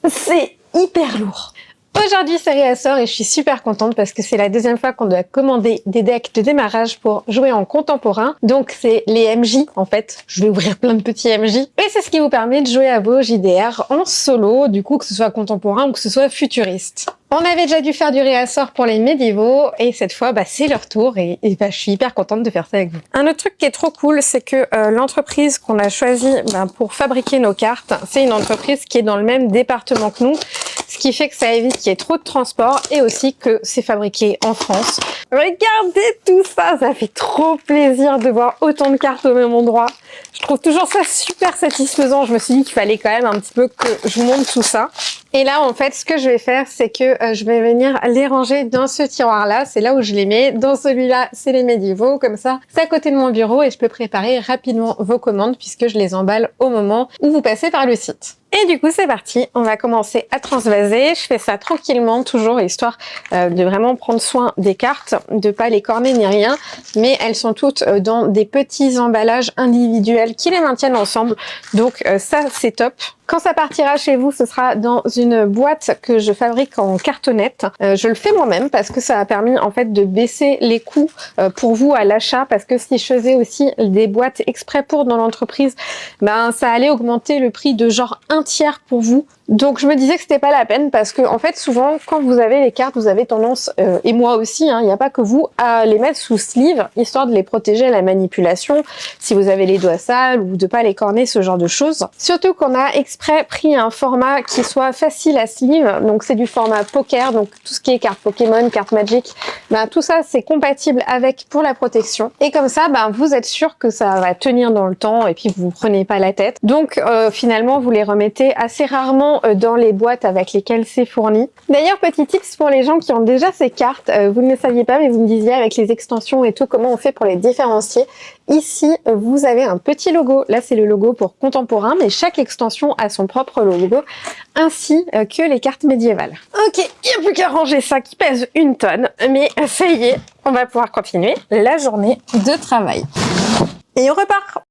c'est hyper lourd. Aujourd'hui, c'est réassort et je suis super contente parce que c'est la deuxième fois qu'on doit commander des decks de démarrage pour jouer en contemporain. Donc, c'est les MJ, en fait. Je vais ouvrir plein de petits MJ. Et c'est ce qui vous permet de jouer à vos JDR en solo, du coup, que ce soit contemporain ou que ce soit futuriste. On avait déjà dû faire du réassort pour les médiévaux et cette fois, c'est leur tour et je suis hyper contente de faire ça avec vous. Un autre truc qui est trop cool, c'est que l'entreprise qu'on a choisie pour fabriquer nos cartes, c'est une entreprise qui est dans le même département que nous, ce qui fait que ça évite qu'il y ait trop de transport et aussi que c'est fabriqué en France. Regardez tout ça, ça fait trop plaisir de voir autant de cartes au même endroit. Je trouve toujours ça super satisfaisant. Je me suis dit qu'il fallait quand même un petit peu que je vous montre tout ça. Et là, en fait, ce que je vais faire, c'est que je vais venir les ranger dans ce tiroir-là. C'est là où je les mets. Dans celui-là, c'est les médiévaux. Comme ça, c'est à côté de mon bureau et je peux préparer rapidement vos commandes puisque je les emballe au moment où vous passez par le site. Et du coup, c'est parti. On va commencer à transvaser. Je fais ça tranquillement, toujours, histoire de vraiment prendre soin des cartes, de pas les corner ni rien. Mais elles sont toutes dans des petits emballages individuels qui les maintiennent ensemble. Donc ça, c'est top. Quand ça partira chez vous, ce sera dans une boîte que je fabrique en cartonnette. Je le fais moi-même parce que ça a permis en fait de baisser les coûts pour vous à l'achat. Parce que si je faisais aussi des boîtes exprès pour dans l'entreprise, ça allait augmenter le prix de genre 1/3 pour vous. Donc je me disais que c'était pas la peine parce que en fait souvent quand vous avez les cartes, vous avez tendance, et moi aussi, il n'y a pas que vous, à les mettre sous sleeve histoire de les protéger à la manipulation si vous avez les doigts sales ou de pas les corner, ce genre de choses. Surtout qu'on a exprès pris un format qui soit facile à sleeve, donc c'est du format poker, donc tout ce qui est cartes Pokémon, cartes Magic, tout ça c'est compatible avec pour la protection. Et comme ça, vous êtes sûr que ça va tenir dans le temps et puis vous prenez pas la tête. Donc finalement vous les remettez assez rarement dans les boîtes avec lesquelles c'est fourni. D'ailleurs, petit tips pour les gens qui ont déjà ces cartes, vous ne le saviez pas mais vous me disiez avec les extensions et tout comment on fait pour les différencier. Ici, vous avez un petit logo. Là, c'est le logo pour contemporain, mais chaque extension a son propre logo, ainsi que les cartes médiévales. Ok, il n'y a plus qu'à ranger ça qui pèse 1 tonne, mais ça y est, on va pouvoir continuer la journée de travail. Et on repart!